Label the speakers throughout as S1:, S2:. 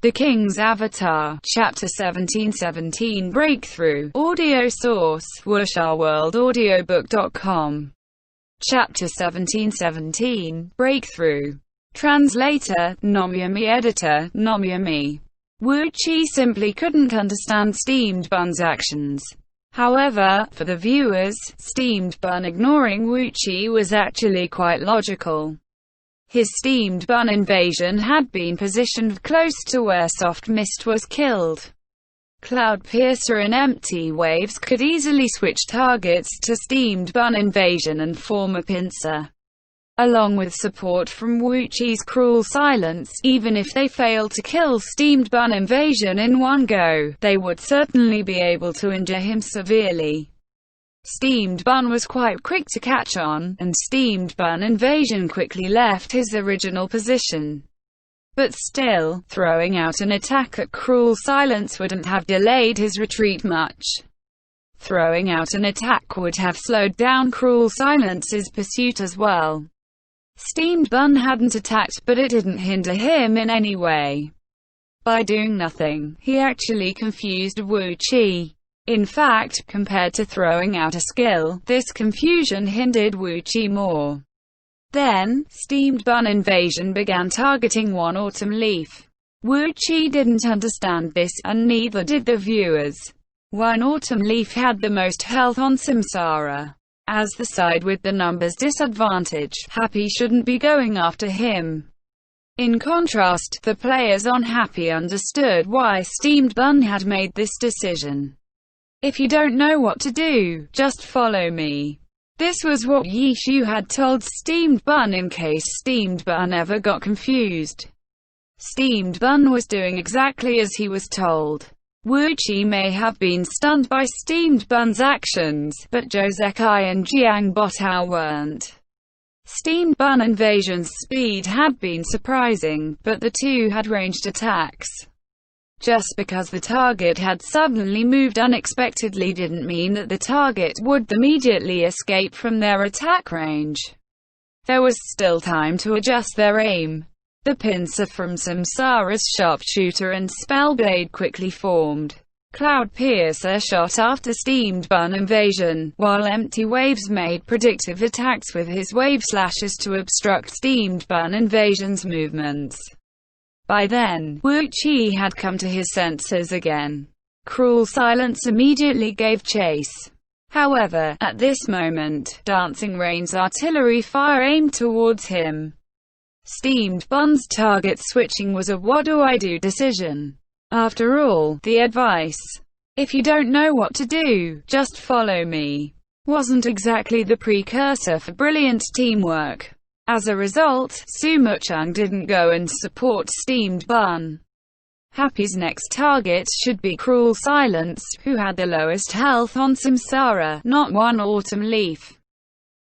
S1: The King's Avatar, Chapter 1717 Breakthrough. Audio source, wushaworldaudiobook.com. Chapter 1717, Breakthrough. Translator, Nomyami. Editor, Nomyami. Wu Qi simply couldn't understand Steamed Bun's actions. However, for the viewers, Steamed Bun ignoring Wu Qi was actually quite logical. His Steamed Bun invasion had been positioned close to where Soft Mist was killed. Cloud Piercer and Empty Waves could easily switch targets to Steamed Bun invasion and form a pincer. Along with support from Wu Qi's Cruel Silence, even if they failed to kill Steamed Bun invasion in one go, they would certainly be able to injure him severely. Steamed Bun was quite quick to catch on, and Steamed Bun invasion quickly left his original position. But still, throwing out an attack at Cruel Silence wouldn't have delayed his retreat much. Throwing out an attack would have slowed down Cruel Silence's pursuit as well. Steamed Bun hadn't attacked, but it didn't hinder him in any way. By doing nothing, he actually confused Wu Qi. In fact, compared to throwing out a skill, this confusion hindered Wu Qi more. Then, Steamed Bun invasion began targeting one autumn leaf. Wu Qi didn't understand this, and neither did the viewers. One autumn leaf had the most health on Samsara. As the side with the numbers disadvantage, Happy shouldn't be going after him. In contrast, the players on Happy understood why Steamed Bun had made this decision. If you don't know what to do, just follow me. This was what Yishu had told Steamed Bun in case Steamed Bun ever got confused. Steamed Bun was doing exactly as he was told. Wu Qi may have been stunned by Steamed Bun's actions, but Zhou Zekai and Jiang Botao weren't. Steamed Bun invasion's speed had been surprising, but the two had ranged attacks. Just because the target had suddenly moved unexpectedly didn't mean that the target would immediately escape from their attack range. There was still time to adjust their aim. The pincer from Samsara's sharpshooter and Spellblade quickly formed. Cloud Piercer shot after Steamed Bun invasion, while Empty Waves made predictive attacks with his wave slashes to obstruct Steamed Bun invasion's movements. By then, Wu Qi had come to his senses again. Cruel Silence immediately gave chase. However, at this moment, Dancing Rain's artillery fire aimed towards him. Steamed Bun's target switching was a what-do-I-do decision. After all, the advice, "If you don't know what to do, just follow me," wasn't exactly the precursor for brilliant teamwork. As a result, Sumo Chung didn't go and support Steamed Bun. Happy's next target should be Cruel Silence, who had the lowest health on Samsara, not one autumn leaf.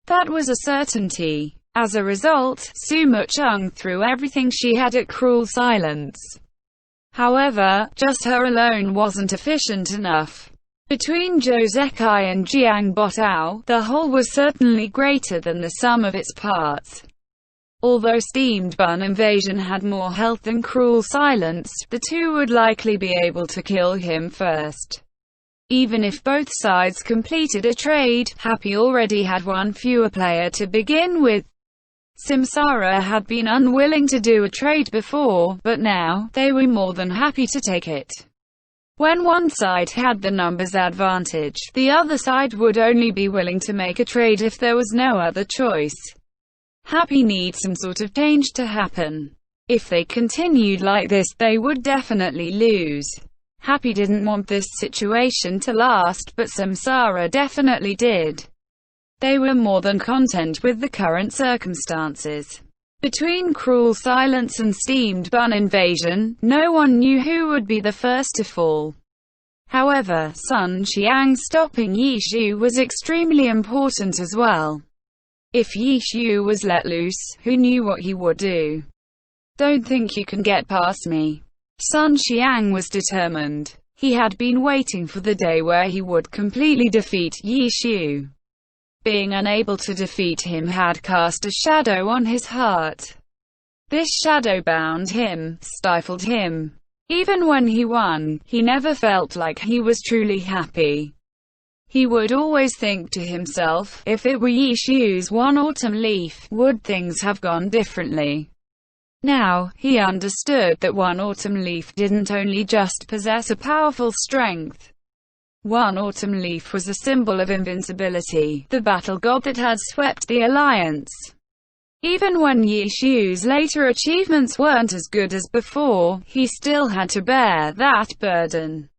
S1: That was a certainty. As a result, Sumo Chung threw everything she had at Cruel Silence. However, just her alone wasn't efficient enough. Between Zhou Zekai and Jiang Botao, the whole was certainly greater than the sum of its parts. Although Steamed Bun invasion had more health than Cruel Silence, the two would likely be able to kill him first. Even if both sides completed a trade, Happy already had one fewer player to begin with. Samsara had been unwilling to do a trade before, but now, they were more than happy to take it. When one side had the numbers advantage, the other side would only be willing to make a trade if there was no other choice. Happy needs some sort of change to happen. If they continued like this, they would definitely lose. Happy didn't want this situation to last, but Samsara definitely did. They were more than content with the current circumstances. Between Cruel Silence and Steamed Bun invasion, no one knew who would be the first to fall. However, Sun Xiang stopping Yishu was extremely important as well. If Yishu was let loose, who knew what he would do? "Don't think you can get past me." Sun Xiang was determined. He had been waiting for the day where he would completely defeat Yishu. Being unable to defeat him had cast a shadow on his heart. This shadow bound him, stifled him. Even when he won, he never felt like he was truly happy. He would always think to himself, if it were Yi Xiu's one autumn leaf, would things have gone differently? Now, he understood that one autumn leaf didn't only just possess a powerful strength. One autumn leaf was a symbol of invincibility, the battle god that had swept the alliance. Even when Yi Xiu's later achievements weren't as good as before, he still had to bear that burden.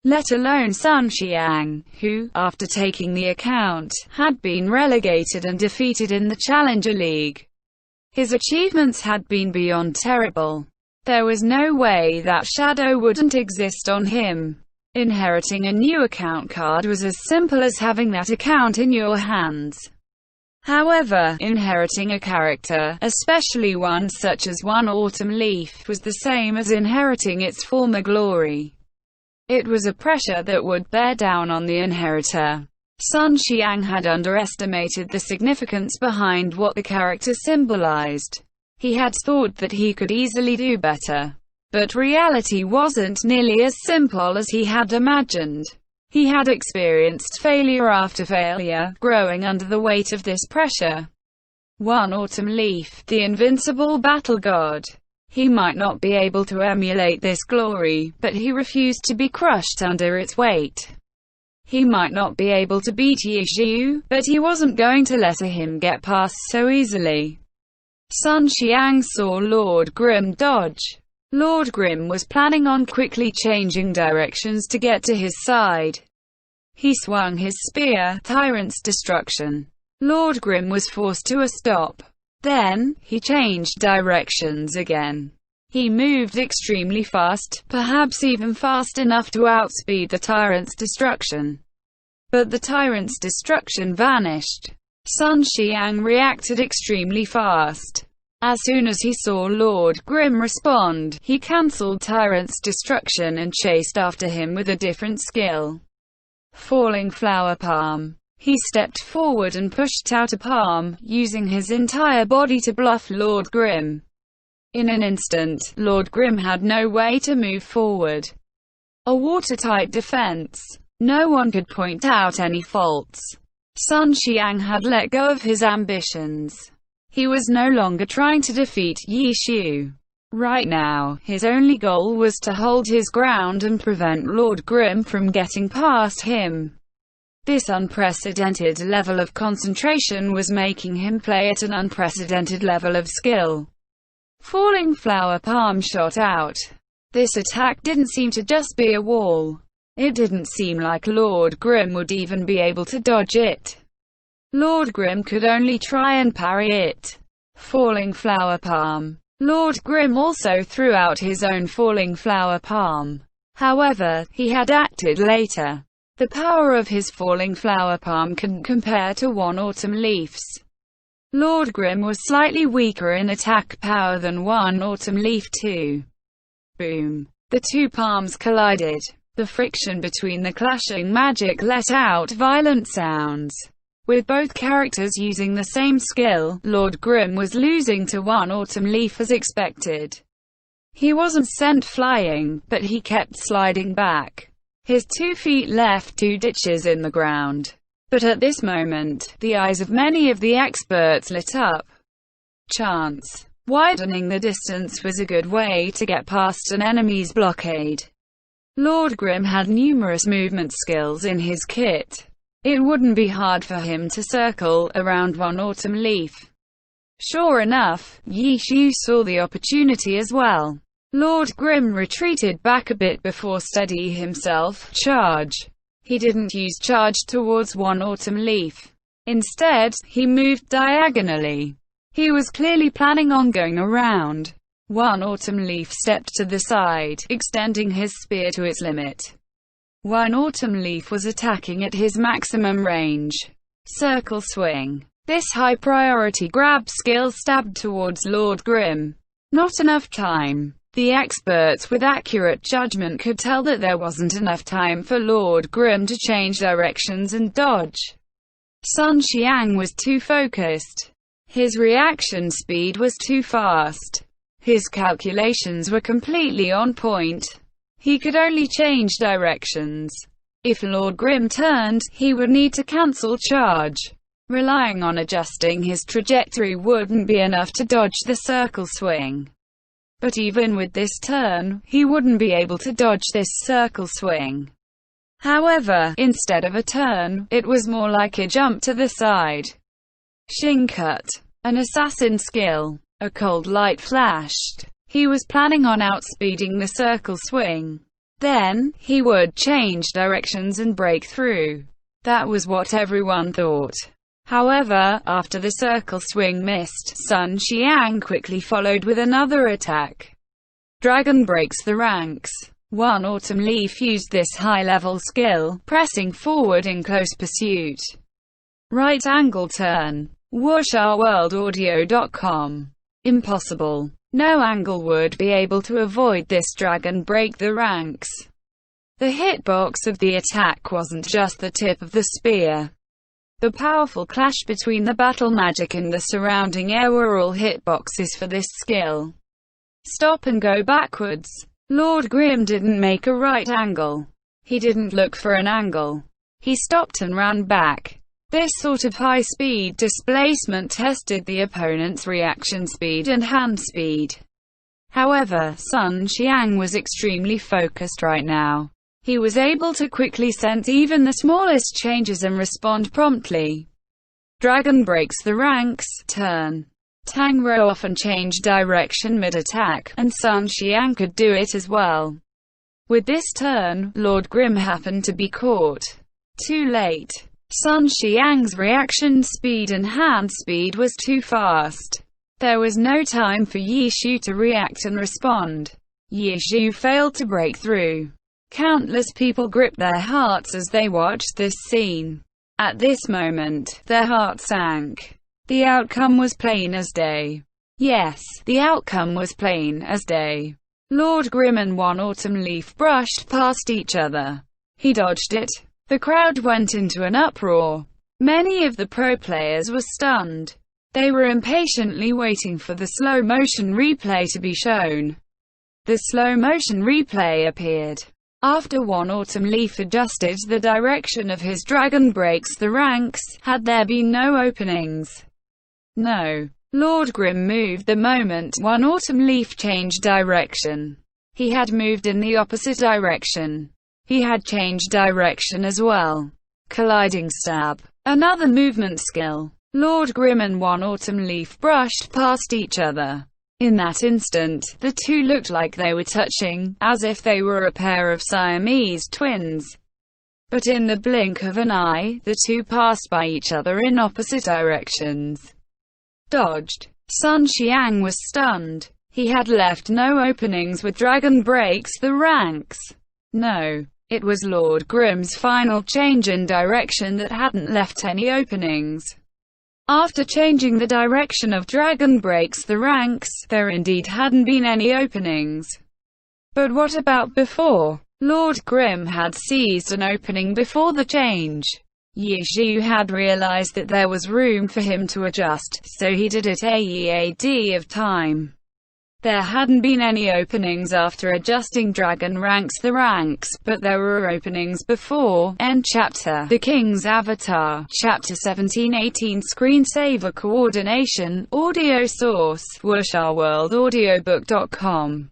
S1: Let alone Sun Xiang, who, after taking the account, had been relegated and defeated in the Challenger League. His achievements had been beyond terrible. There was no way that shadow wouldn't exist on him. Inheriting a new account card was as simple as having that account in your hands. However, inheriting a character, especially one such as One Autumn Leaf, was the same as inheriting its former glory. It was a pressure that would bear down on the inheritor. Sun Xiang had underestimated the significance behind what the character symbolized. He had thought that he could easily do better. But reality wasn't nearly as simple as he had imagined. He had experienced failure after failure, growing under the weight of this pressure. One Autumn Leaf, the invincible battle god. He might not be able to emulate this glory, but he refused to be crushed under its weight. He might not be able to beat Yi Xiu, but he wasn't going to let him get past so easily. Sun Xiang saw Lord Grimm dodge. Lord Grimm was planning on quickly changing directions to get to his side. He swung his spear, Tyrant's Destruction. Lord Grimm was forced to a stop. Then, he changed directions again. He moved extremely fast, perhaps even fast enough to outspeed the Tyrant's Destruction. But the Tyrant's Destruction vanished. Sun Xiang reacted extremely fast. As soon as he saw Lord Grimm respond, he cancelled Tyrant's Destruction and chased after him with a different skill. Falling Flower Palm. He stepped forward and pushed out a palm, using his entire body to bluff Lord Grimm. In an instant, Lord Grimm had no way to move forward. A watertight defense. No one could point out any faults. Sun Xiang had let go of his ambitions. He was no longer trying to defeat Yi Xiu. Right now, his only goal was to hold his ground and prevent Lord Grimm from getting past him. This unprecedented level of concentration was making him play at an unprecedented level of skill. Falling Flower Palm shot out. This attack didn't seem to just be a wall. It didn't seem like Lord Grimm would even be able to dodge it. Lord Grimm could only try and parry it. Falling Flower Palm. Lord Grimm also threw out his own Falling Flower Palm. However, he had acted later. The power of his Falling Flower Palm couldn't compare to One Autumn Leaf's. Lord Grimm was slightly weaker in attack power than One Autumn Leaf too. Boom. The two palms collided. The friction between the clashing magic let out violent sounds. With both characters using the same skill, Lord Grimm was losing to One Autumn Leaf as expected. He wasn't sent flying, but he kept sliding back. His 2 feet left 2 ditches in the ground. But at this moment, the eyes of many of the experts lit up. Chance. Widening the distance was a good way to get past an enemy's blockade. Lord Grimm had numerous movement skills in his kit. It wouldn't be hard for him to circle around One Autumn Leaf. Sure enough, Yi Xiu saw the opportunity as well. Lord Grimm retreated back a bit before steadying himself. Charge. He didn't use charge towards One Autumn Leaf. Instead, he moved diagonally. He was clearly planning on going around. One Autumn Leaf stepped to the side, extending his spear to its limit. One Autumn Leaf was attacking at his maximum range. Circle swing. This high-priority grab skill stabbed towards Lord Grimm. Not enough time. The experts with accurate judgment could tell that there wasn't enough time for Lord Grimm to change directions and dodge. Sun Xiang was too focused. His reaction speed was too fast. His calculations were completely on point. He could only change directions. If Lord Grim turned, he would need to cancel charge. Relying on adjusting his trajectory wouldn't be enough to dodge the circle swing. But even with this turn, he wouldn't be able to dodge this circle swing. However, instead of a turn, it was more like a jump to the side. Shin cut. An assassin skill. A cold light flashed. He was planning on outspeeding the circle swing. Then, he would change directions and break through. That was what everyone thought. However, after the circle swing missed, Sun Xiang quickly followed with another attack. Dragon breaks the ranks. One Autumn Leaf used this high-level skill, pressing forward in close pursuit. Right angle turn. WuxRWorldAudio.com. Impossible. No angle would be able to avoid this dragon break the ranks. The hitbox of the attack wasn't just the tip of the spear. The powerful clash between the battle magic and the surrounding air were all hitboxes for this skill. Stop and go backwards. Lord Grim didn't make a right angle. He didn't look for an angle. He stopped and ran back. This sort of high-speed displacement tested the opponent's reaction speed and hand speed. However, Sun Xiang was extremely focused right now. He was able to quickly sense even the smallest changes and respond promptly. Dragon breaks the ranks, turn. Tang Rou often changed direction mid-attack, and Sun Xiang could do it as well. With this turn, Lord Grim happened to be caught. Too late. Sun Xiang's reaction speed and hand speed was too fast. There was no time for Yi Shu to react and respond. Yi Shu failed to break through. Countless people gripped their hearts as they watched this scene. At this moment, their hearts sank. The outcome was plain as day. Yes, the outcome was plain as day. Lord Grim and One Autumn Leaf brushed past each other. He dodged it. The crowd went into an uproar. Many of the pro players were stunned. They were impatiently waiting for the slow-motion replay to be shown. The slow-motion replay appeared. After One Autumn Leaf adjusted the direction of his dragon breaks the ranks, had there been no openings? No. Lord Grim moved the moment One Autumn Leaf changed direction. He had moved in the opposite direction. He had changed direction as well. Colliding stab. Another movement skill. Lord Grim and One Autumn Leaf brushed past each other. In that instant, the two looked like they were touching, as if they were a pair of Siamese twins. But in the blink of an eye, the two passed by each other in opposite directions. Dodged. Sun Xiang was stunned. He had left no openings with dragon breaks the ranks. No. It was Lord Grim's final change in direction that hadn't left any openings. After changing the direction of dragon breaks the ranks, there indeed hadn't been any openings. But what about before? Lord Grim had seized an opening before the change. Yi Shu had realized that there was room for him to adjust, so he did it ahead of time. There hadn't been any openings after adjusting dragon ranks the ranks, but there were openings before. End chapter. The King's Avatar. Chapter 17-18 Screensaver Coordination. Audio source. WuxRWorldAudiobook.com.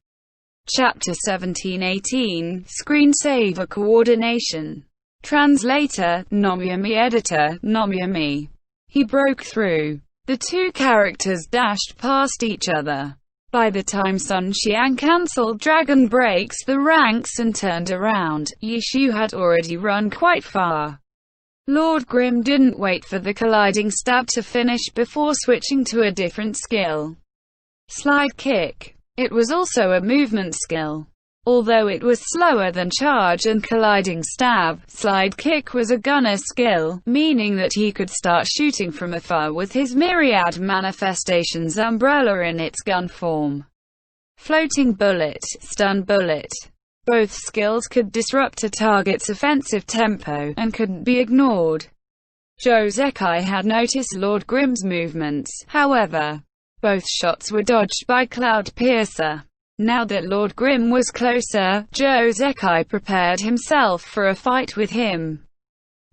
S1: Chapter 17-18 Screensaver Coordination. Translator, Nomyami. Editor, Nomyami. He broke through. The two characters dashed past each other. By the time Sun Xiang cancelled dragon breaks the ranks and turned around, Yi Shu had already run quite far. Lord Grim didn't wait for the colliding stab to finish before switching to a different skill. Slide kick. It was also a movement skill. Although it was slower than charge and colliding stab, slide kick was a gunner skill, meaning that he could start shooting from afar with his myriad manifestations umbrella in its gun form. Floating bullet, stun bullet. Both skills could disrupt a target's offensive tempo, and couldn't be ignored. Zhou Zekai had noticed Lord Grim's movements, however. Both shots were dodged by Cloudpiercer. Now that Lord Grimm was closer, Josekai prepared himself for a fight with him.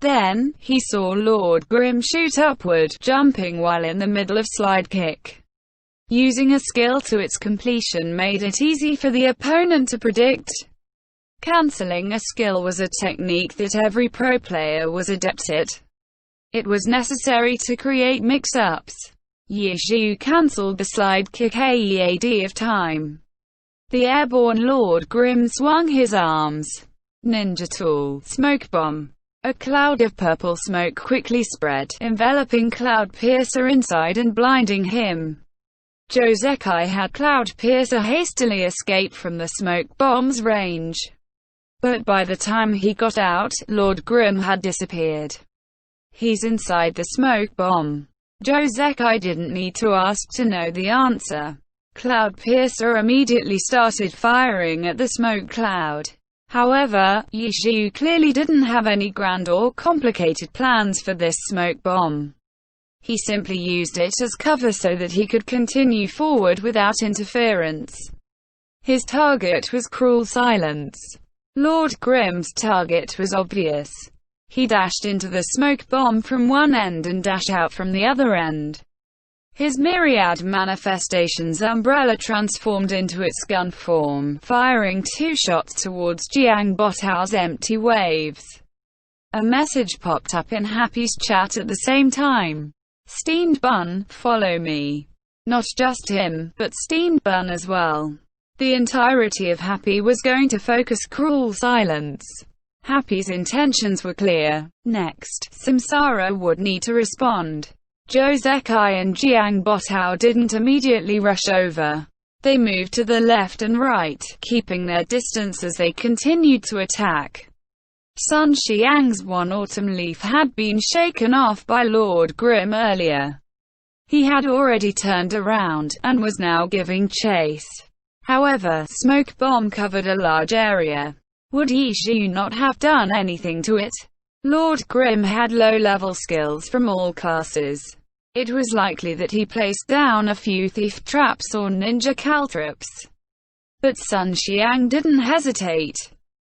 S1: Then, he saw Lord Grimm shoot upward, jumping while in the middle of slide kick. Using a skill to its completion made it easy for the opponent to predict. Cancelling a skill was a technique that every pro player was adept at. It was necessary to create mix-ups. Yishu cancelled the slide kick AEAD of time. The airborne Lord Grimm swung his arms. Ninja tool, smoke bomb. A cloud of purple smoke quickly spread, enveloping Cloudpiercer inside and blinding him. Josekai had Cloudpiercer hastily escape from the smoke bomb's range. But by the time he got out, Lord Grimm had disappeared. He's inside the smoke bomb. Josekai didn't need to ask to know the answer. Cloudpiercer immediately started firing at the smoke cloud. However, Yishu clearly didn't have any grand or complicated plans for this smoke bomb. He simply used it as cover so that he could continue forward without interference. His target was Cruel Silence. Lord Grimm's target was obvious. He dashed into the smoke bomb from one end and dashed out from the other end. His myriad manifestations umbrella transformed into its gun form, firing 2 shots towards Jiang Botao's empty waves. A message popped up in Happy's chat at the same time. Steamed Bun, follow me. Not just him, but Steamed Bun as well. The entirety of Happy was going to focus Cruel Silence. Happy's intentions were clear. Next, Samsara would need to respond. Josekai and Jiang Botao didn't immediately rush over. They moved to the left and right, keeping their distance as they continued to attack. Sun Xiang's one autumn leaf had been shaken off by Lord Grimm earlier. He had already turned around, and was now giving chase. However, smoke bomb covered a large area. Would Yishu not have done anything to it? Lord Grimm had low-level skills from all classes. It was likely that he placed down a few thief traps or ninja caltrops. But Sun Xiang didn't hesitate.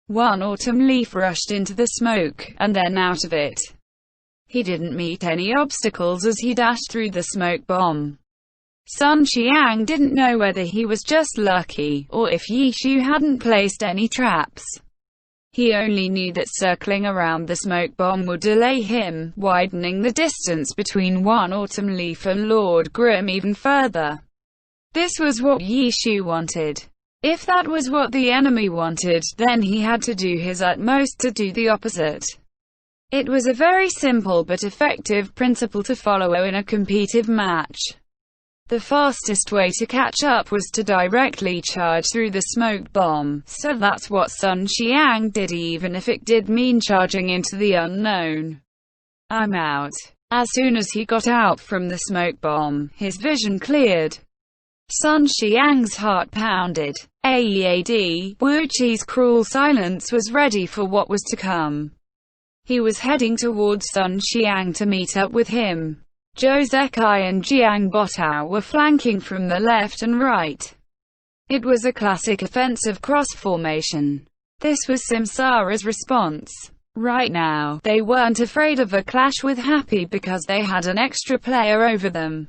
S1: One autumn leaf rushed into the smoke, and then out of it. He didn't meet any obstacles as he dashed through the smoke bomb. Sun Xiang didn't know whether he was just lucky, or if Yishu hadn't placed any traps. He only knew that circling around the smoke bomb would delay him, widening the distance between one autumn leaf and Lord Grimm even further. This was what Yishu wanted. If that was what the enemy wanted, then he had to do his utmost to do the opposite. It was a very simple but effective principle to follow in a competitive match. The fastest way to catch up was to directly charge through the smoke bomb, so that's what Sun Xiang did, even if it did mean charging into the unknown. I'm out. As soon as he got out from the smoke bomb, his vision cleared. Sun Xiang's heart pounded. AEAD, Wuqi's Cruel Silence was ready for what was to come. He was heading towards Sun Xiang to meet up with him. Josekai and Jiang Botao were flanking from the left and right. It was a classic offensive cross-formation. This was Samsara's response. Right now, they weren't afraid of a clash with Happy because they had an extra player over them.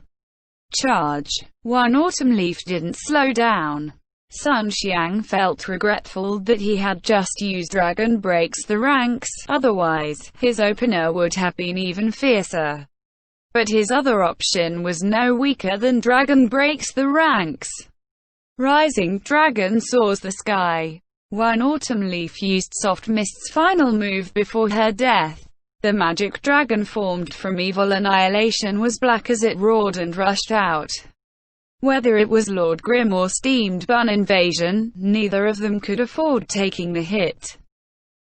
S1: Charge. One autumn leaf didn't slow down. Sun Xiang felt regretful that he had just used Dragon Breaks the Ranks, otherwise, his opener would have been even fiercer. But his other option was no weaker than Dragon Breaks the Ranks. Rising Dragon soars the sky. One autumn leaf used Soft Mist's final move before her death. The magic dragon formed from evil annihilation was black as it roared and rushed out. Whether it was Lord Grimm or Steamed Bun Invasion, neither of them could afford taking the hit.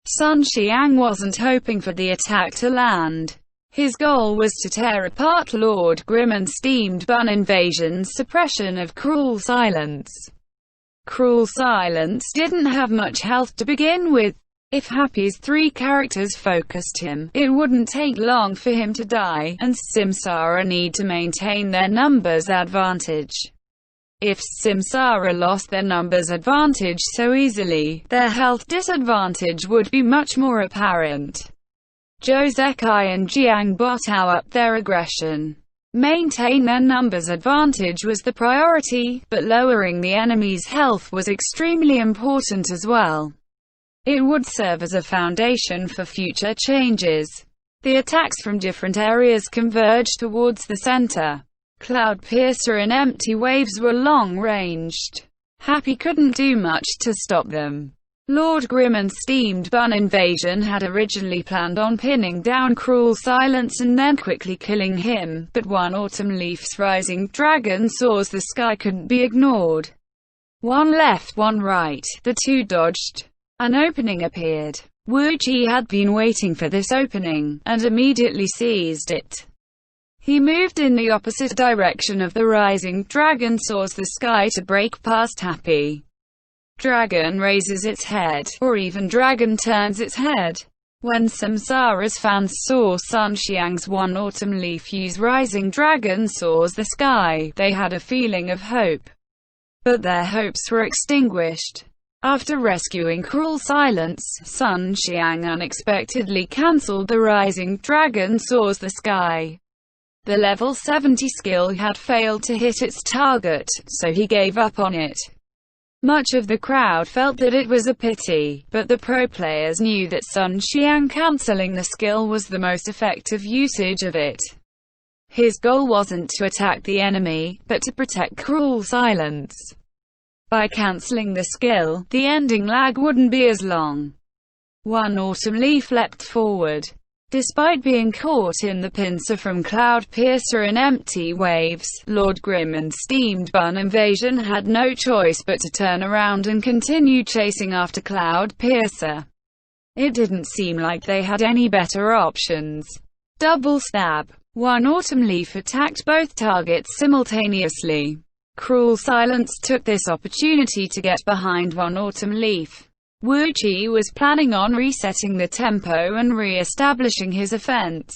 S1: Sun Xiang wasn't hoping for the attack to land. His goal was to tear apart Lord Grimm and Steamed Bun Invasion's suppression of Cruel Silence. Cruel Silence didn't have much health to begin with. If Happy's 3 characters focused him, it wouldn't take long for him to die, and Samsara need to maintain their numbers advantage. If Samsara lost their numbers advantage so easily, their health disadvantage would be much more apparent. Zhou Zekai and Jiang Botao up their aggression. Maintain their numbers advantage was the priority, but lowering the enemy's health was extremely important as well. It would serve as a foundation for future changes. The attacks from different areas converged towards the center. Cloud Piercer and Empty Waves were long-ranged. Happy couldn't do much to stop them. Lord Grim and Steamed Bun Invasion had originally planned on pinning down Cruel Silence and then quickly killing him, but one Autumn Leaf's Rising Dragon Soars the Sky couldn't be ignored. One left, one right, the two dodged. An opening appeared. Wu Qi had been waiting for this opening, and immediately seized it. He moved in the opposite direction of the Rising Dragon Soars the Sky to break past Happy. Dragon raises its head, or even Dragon turns its head. When Samsara's fans saw Sun Xiang's One Autumn Leaf use Rising Dragon Soars the Sky, they had a feeling of hope. But their hopes were extinguished. After rescuing Cruel Silence, Sun Xiang unexpectedly cancelled the Rising Dragon Soars the Sky. The level 70 skill had failed to hit its target, so he gave up on it. Much of the crowd felt that it was a pity, but the pro players knew that Sun Xiang cancelling the skill was the most effective usage of it. His goal wasn't to attack the enemy, but to protect Cruel Silence. By cancelling the skill, the ending lag wouldn't be as long. One Autumn Leaf leapt forward. Despite being caught in the pincer from Cloud Piercer and Empty Waves, Lord Grim and Steamed Bun Invasion had no choice but to turn around and continue chasing after Cloud Piercer. It didn't seem like they had any better options. Double stab. One Autumn Leaf attacked both targets simultaneously. Cruel Silence took this opportunity to get behind One Autumn Leaf. Wu Qi was planning on resetting the tempo and re-establishing his offense.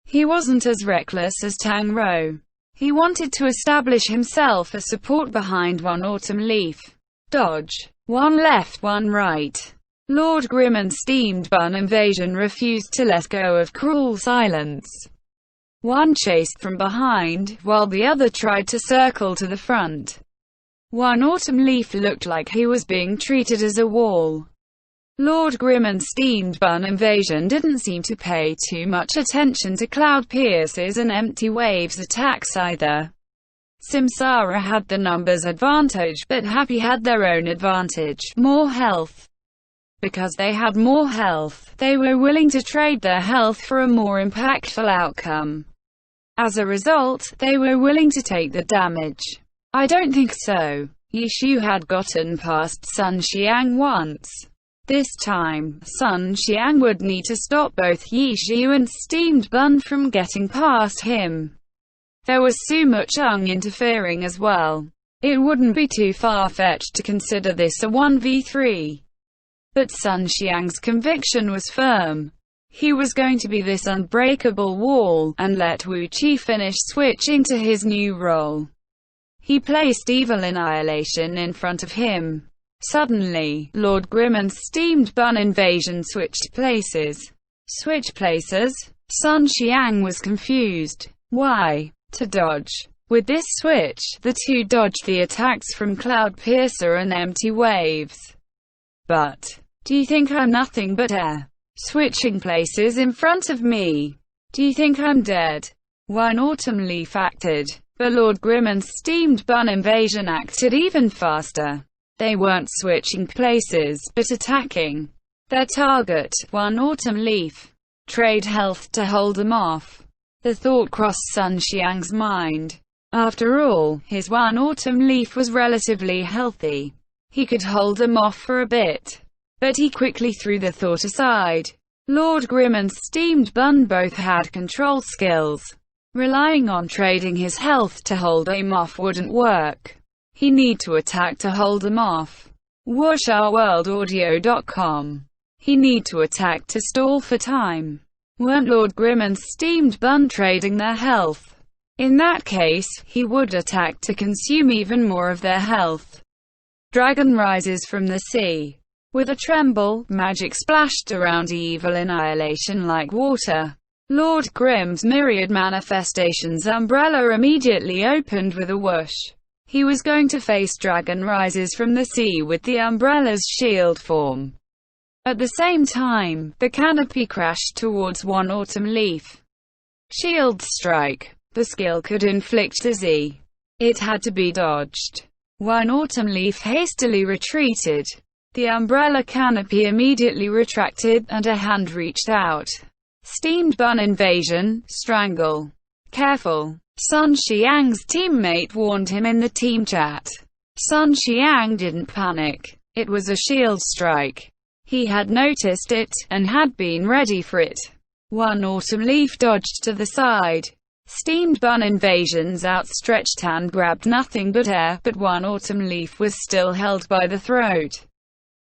S1: He wasn't as reckless as Tang Rou. He wanted to establish himself as support behind One Autumn Leaf. Dodge. One left, one right. Lord Grim and Steamed Bun Invasion refused to let go of Cruel Silence. One chased from behind, while the other tried to circle to the front. One Autumn Leaf looked like he was being treated as a wall. Lord Grim and Steamed Bun Invasion didn't seem to pay too much attention to Cloud Pierce's and Empty Waves attacks either. Samsara had the numbers advantage, but Happy had their own advantage, more health. Because they had more health, they were willing to trade their health for a more impactful outcome. As a result, they were willing to take the damage. I don't think so. Yishu had gotten past Sun Xiang once. This time, Sun Xiang would need to stop both Yishu and Steamed Bun from getting past him. There was Suma Chung interfering as well. It wouldn't be too far-fetched to consider this a 1v3. But Sun Xiang's conviction was firm. He was going to be this unbreakable wall, and let Wu Qi finish switching to his new role. He placed Evil Annihilation in front of him. Suddenly, Lord Grim and Steamed Bun Invasion switched places. Switch places? Sun Xiang was confused. Why? To dodge. With this switch, the two dodged the attacks from Cloud Piercer and Empty Waves. But, do you think I'm nothing but air? Switching places in front of me. Do you think I'm dead? One Autumn Leaf acted, but Lord Grim and Steamed Bun Invasion acted even faster. They weren't switching places, but attacking their target, One Autumn Leaf. Trade health to hold them off. The thought crossed Sun Xiang's mind. After all, his One Autumn Leaf was relatively healthy. He could hold them off for a bit. But he quickly threw the thought aside. Lord Grim and Steamed Bun both had control skills. Relying on trading his health to hold them off wouldn't work. He need to attack to hold them off. WuxiaWorldAudio.com He need to attack to stall for time. Weren't Lord Grim and Steamed Bun trading their health? In that case, he would attack to consume even more of their health. Dragon rises from the sea. With a tremble, magic splashed around evil annihilation like water. Lord Grim's myriad manifestations umbrella immediately opened with a whoosh. He was going to face Dragon rises from the sea with the umbrella's shield form. At the same time, the canopy crashed towards one autumn leaf. Shield strike. The skill could inflict dizzy. It had to be dodged. One autumn leaf hastily retreated. The umbrella canopy immediately retracted, and a hand reached out. Steamed Bun invasion, strangle. Careful. Sun Xiang's teammate warned him in the team chat. Sun Xiang didn't panic. It was a shield strike. He had noticed it, and had been ready for it. One autumn leaf dodged to the side. Steamed Bun invasion's outstretched hand grabbed nothing but air, but one autumn leaf was still held by the throat.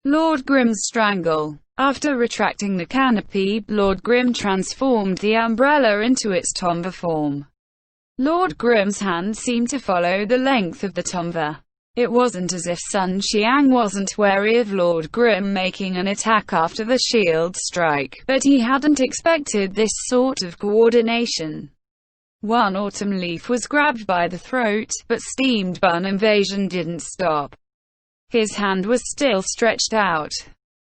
S1: Lord Grim's strangle. After retracting the canopy, Lord Grim transformed the umbrella into its tomba form. Lord Grim's hand seemed to follow the length of the tomba. It wasn't as if Sun Xiang wasn't wary of Lord Grim making an attack after the shield strike, but he hadn't expected this sort of coordination. One autumn leaf was grabbed by the throat, but Steamed Bun invasion didn't stop. His hand was still stretched out.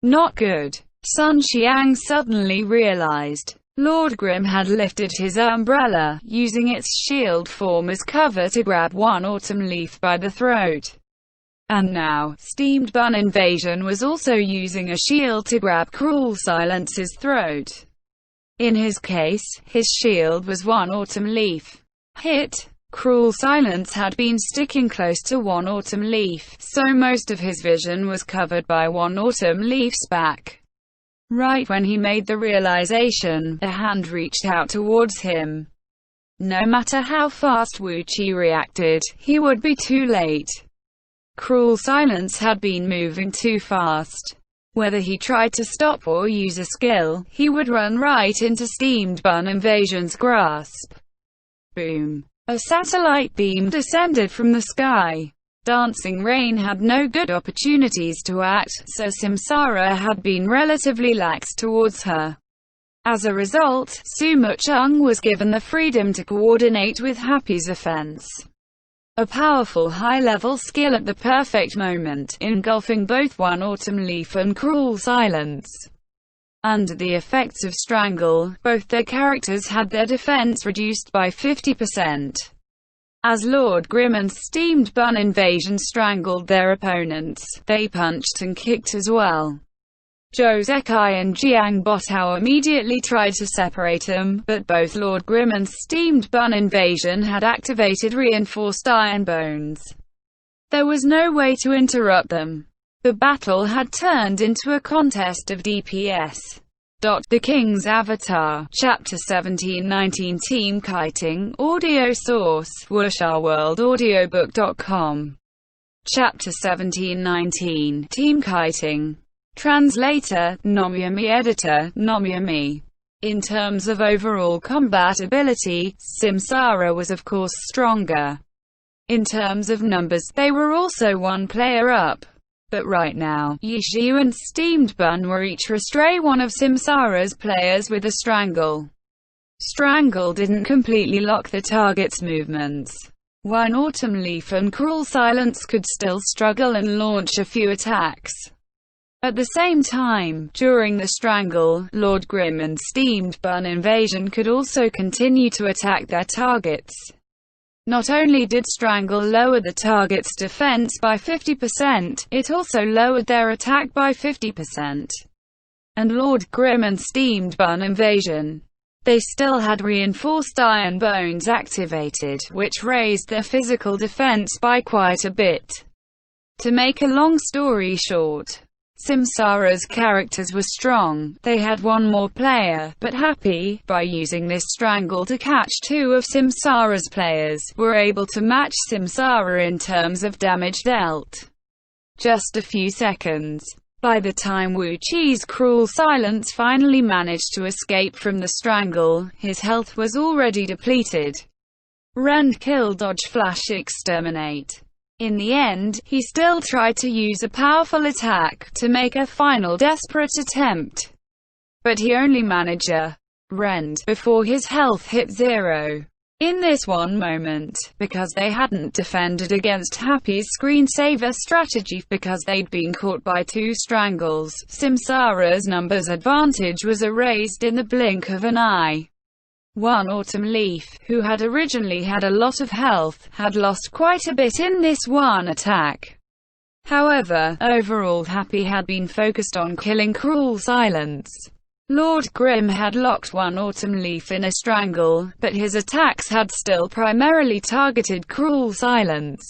S1: Not good. Sun Xiang suddenly realized. Lord Grim had lifted his umbrella, using its shield form as cover to grab one autumn leaf by the throat. And now, Steamed Bun invasion was also using a shield to grab Cruel Silence's throat. In his case, his shield was one autumn leaf. Hit. Cruel Silence had been sticking close to one autumn leaf, so most of his vision was covered by one autumn leaf's back. Right when he made the realization, a hand reached out towards him. No matter how fast Wu Qi reacted, he would be too late. Cruel Silence had been moving too fast. Whether he tried to stop or use a skill, he would run right into Steamed Bun invasion's grasp. Boom. A satellite beam descended from the sky. Dancing Rain had no good opportunities to act, so Samsara had been relatively lax towards her. As a result, Sumo Chung was given the freedom to coordinate with Happy's offense. A powerful high-level skill at the perfect moment, engulfing both One Autumn Leaf and Cruel Silence. Under the effects of Strangle, both their characters had their defense reduced by 50%. As Lord Grim and Steamed Bun invasion strangled their opponents, they punched and kicked as well. Zhou Zekai and Jiang Botao immediately tried to separate them, but both Lord Grim and Steamed Bun invasion had activated reinforced iron bones. There was no way to interrupt them. The battle had turned into a contest of DPS. The King's Avatar, Chapter 17-19 Team Kiting, Audio Source, WuxaWorldAudiobook.com. Chapter 17-19 Team Kiting. Translator, Nomyami. Editor, Nomyami. In terms of overall combat ability, Samsara was of course stronger. In terms of numbers, they were also one player up. But right now, Yizhu and Steamed Bun were each restray one of Samsara's players with a strangle. Strangle didn't completely lock the target's movements. One Autumn Leaf and Cruel Silence could still struggle and launch a few attacks. At the same time, during the strangle, Lord Grim and Steamed Bun invasion could also continue to attack their targets. Not only did Strangle lower the target's defense by 50%, it also lowered their attack by 50%. And Lord Grim and Steamed Bun invasion. They still had reinforced iron bones activated, which raised their physical defense by quite a bit. To make a long story short, Samsara's characters were strong, they had one more player, but Happy, by using this strangle to catch two of Samsara's players, were able to match Samsara in terms of damage dealt. Just a few seconds. By the time Wu Chi's cruel silence finally managed to escape from the strangle, his health was already depleted. Rend, kill, dodge, flash, exterminate. In the end, he still tried to use a powerful attack to make a final desperate attempt. But he only managed a rend before his health hit zero. In this one moment, because they hadn't defended against Happy's screensaver strategy because they'd been caught by two strangles, Samsara's numbers advantage was erased in the blink of an eye. One Autumn Leaf, who had originally had a lot of health, had lost quite a bit in this one attack. However, overall Happy had been focused on killing Cruel Silence. Lord Grim had locked one Autumn Leaf in a strangle, but his attacks had still primarily targeted Cruel Silence.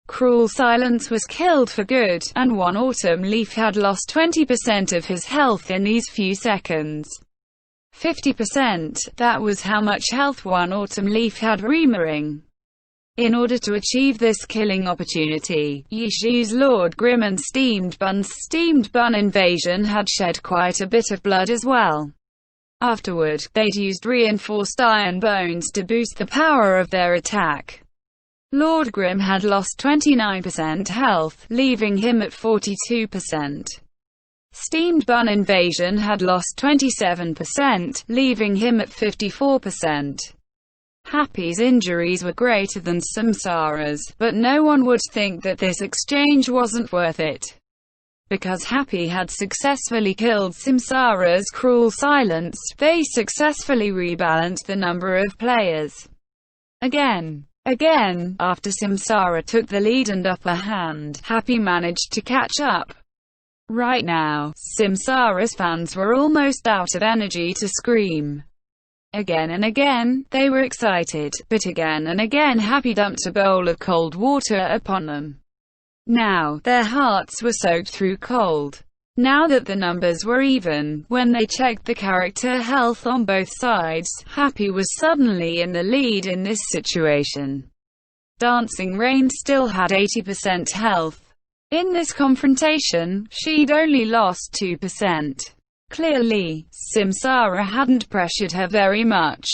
S1: Cruel Silence was killed for good, and one Autumn Leaf had lost 20% of his health in these few seconds. 50%, that was how much health one Autumn Leaf had remaining. In order to achieve this killing opportunity, Yishu's Lord Grim and Steamed Bun invasion had shed quite a bit of blood as well. Afterward, they'd used reinforced iron bones to boost the power of their attack. Lord Grim had lost 29% health, leaving him at 42%. Steamed Bun invasion had lost 27%, leaving him at 54%. Happy's injuries were greater than Samsara's, but no one would think that this exchange wasn't worth it. Because Happy had successfully killed Samsara's Cruel Silence, they successfully rebalanced the number of players. Again, after Samsara took the lead and upper hand, Happy managed to catch up. Right now, Samsara's fans were almost out of energy to scream. Again and again, they were excited, but again and again Happy dumped a bowl of cold water upon them. Now, their hearts were soaked through cold. Now that the numbers were even, when they checked the character health on both sides, Happy was suddenly in the lead in this situation. Dancing Rain still had 80% health. In this confrontation, she'd only lost 2%. Clearly, Samsara hadn't pressured her very much.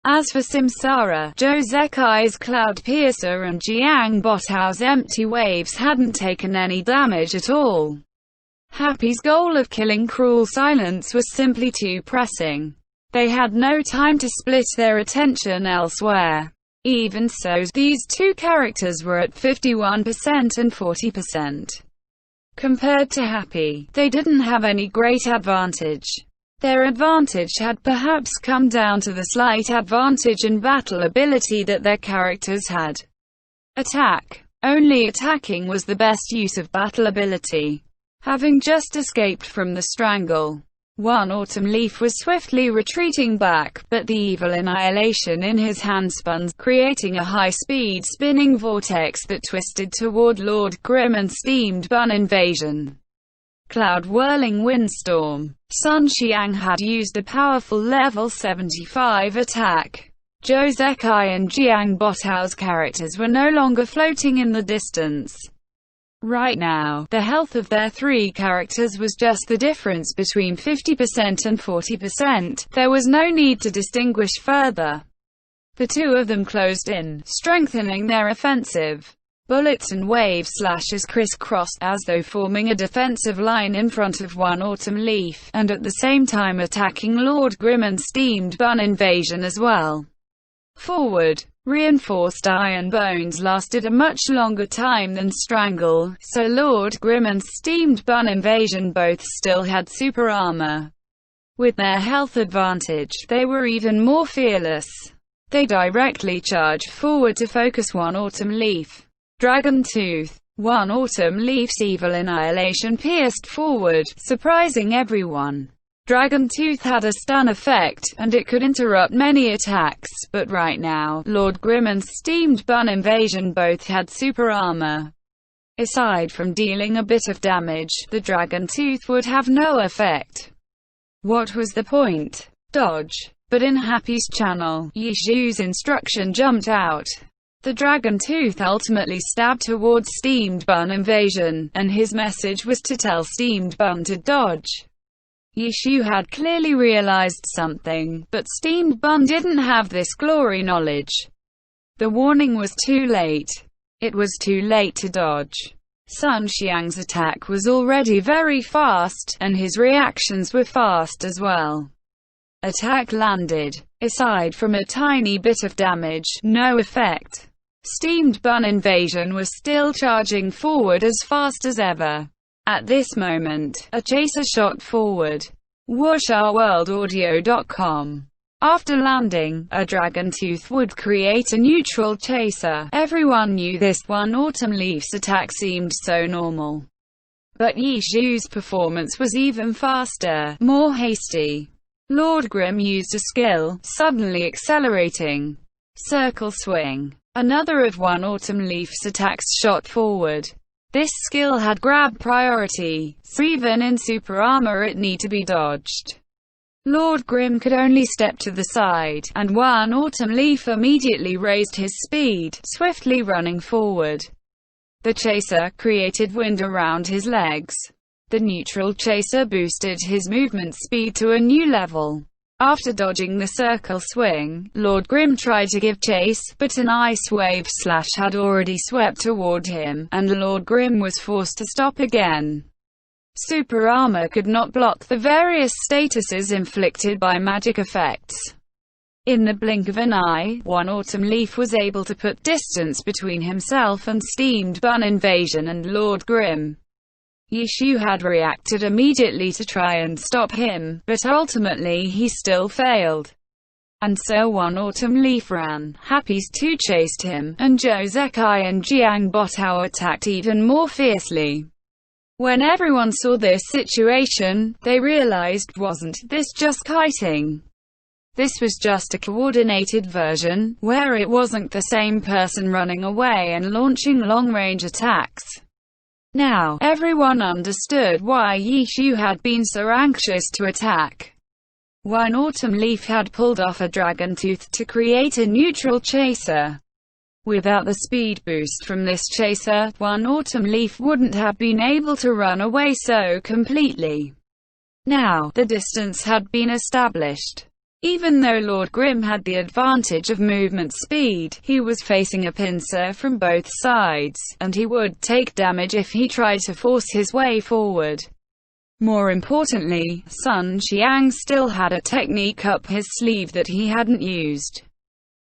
S1: As for Samsara, Josei's Cloud Piercer and Jiang Botao's Empty Waves hadn't taken any damage at all. Happy's goal of killing Cruel Silence was simply too pressing. They had no time to split their attention elsewhere. Even so, these two characters were at 51% and 40%. Compared to Happy, they didn't have any great advantage. Their advantage had perhaps come down to the slight advantage in battle ability that their characters had. Attack. Only attacking was the best use of battle ability. Having just escaped from the strangle, one Autumn Leaf was swiftly retreating back, but the evil annihilation in his hand spun, creating a high-speed spinning vortex that twisted toward Lord Grim and Steamed Bun invasion. Cloud Whirling Windstorm. Sun Xiang had used a powerful level 75 attack. Josei and Jiang Botao's characters were no longer floating in the distance. Right now, the health of their three characters was just the difference between 50% and 40%. There was no need to distinguish further. The two of them closed in, strengthening their offensive. Bullets and wave slashes crisscrossed, as though forming a defensive line in front of one Autumn Leaf, and at the same time attacking Lord Grim and Steamed Bun invasion as well. Forward. Reinforced iron bones lasted a much longer time than strangle, so Lord Grim and Steamed Bun invasion both still had super armor. With their health advantage, they were even more fearless. They directly charged forward to focus one Autumn Leaf. Dragon Tooth. One Autumn Leaf's evil annihilation pierced forward, surprising everyone. Dragon Tooth had a stun effect, and it could interrupt many attacks, but right now, Lord Grim and Steamed Bun invasion both had super armor. Aside from dealing a bit of damage, the Dragon Tooth would have no effect. What was the point? Dodge. But in Happy's channel, Yishu's instruction jumped out. The Dragon Tooth ultimately stabbed towards Steamed Bun Invasion, and his message was to tell Steamed Bun to dodge. Yishu had clearly realized something, but Steamed Bun didn't have this glory knowledge. The warning was too late. It was too late to dodge. Sun Xiang's attack was already very fast, and his reactions were fast as well. Attack landed. Aside from a tiny bit of damage, no effect. Steamed Bun Invasion was still charging forward as fast as ever. At this moment, a chaser shot forward. WuxaWorldAudio.com. After landing, a dragon tooth would create a neutral chaser. Everyone knew this. One Autumn Leaf's attack seemed so normal. But Yishu's performance was even faster, more hasty. Lord Grim used a skill, suddenly accelerating. Circle swing. Another of One Autumn Leaf's attacks shot forward. This skill had grab priority, so even in super armor it need to be dodged. Lord Grim could only step to the side, and One Autumn Leaf immediately raised his speed, swiftly running forward. The chaser created wind around his legs. The neutral chaser boosted his movement speed to a new level. After dodging the circle swing, Lord Grim tried to give chase, but an ice wave slash had already swept toward him, and Lord Grim was forced to stop again. Super armor could not block the various statuses inflicted by magic effects. In the blink of an eye, One Autumn Leaf was able to put distance between himself and Steamed Bun Invasion and Lord Grim. Yishu had reacted immediately to try and stop him, but ultimately he still failed. And so One Autumn Leaf ran. Happy's 2 chased him, and Zhou Zekai and Jiang Botao attacked even more fiercely. When everyone saw this situation, they realized, wasn't this just kiting? This was just a coordinated version, where it wasn't the same person running away and launching long-range attacks. Now, everyone understood why Yishu had been so anxious to attack. One Autumn Leaf had pulled off a dragon tooth to create a neutral chaser. Without the speed boost from this chaser, One Autumn Leaf wouldn't have been able to run away so completely. Now, the distance had been established. Even though Lord Grim had the advantage of movement speed, he was facing a pincer from both sides, and he would take damage if he tried to force his way forward. More importantly, Sun Xiang still had a technique up his sleeve that he hadn't used.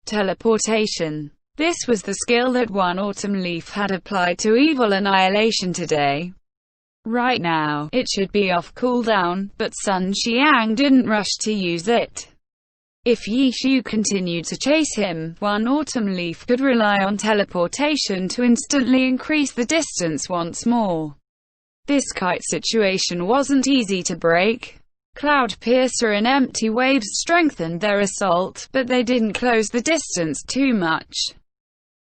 S1: Teleportation. This was the skill that One Autumn Leaf had applied to Evil Annihilation today. Right now, it should be off cooldown, but Sun Xiang didn't rush to use it. If Yishu continued to chase him, One Autumn Leaf could rely on teleportation to instantly increase the distance once more. This kite situation wasn't easy to break. Cloud Piercer and Empty Waves strengthened their assault, but they didn't close the distance too much.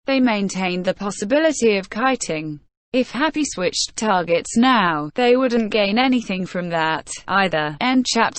S1: They maintained the possibility of kiting. If Happy switched targets now, they wouldn't gain anything from that, either. End chapter.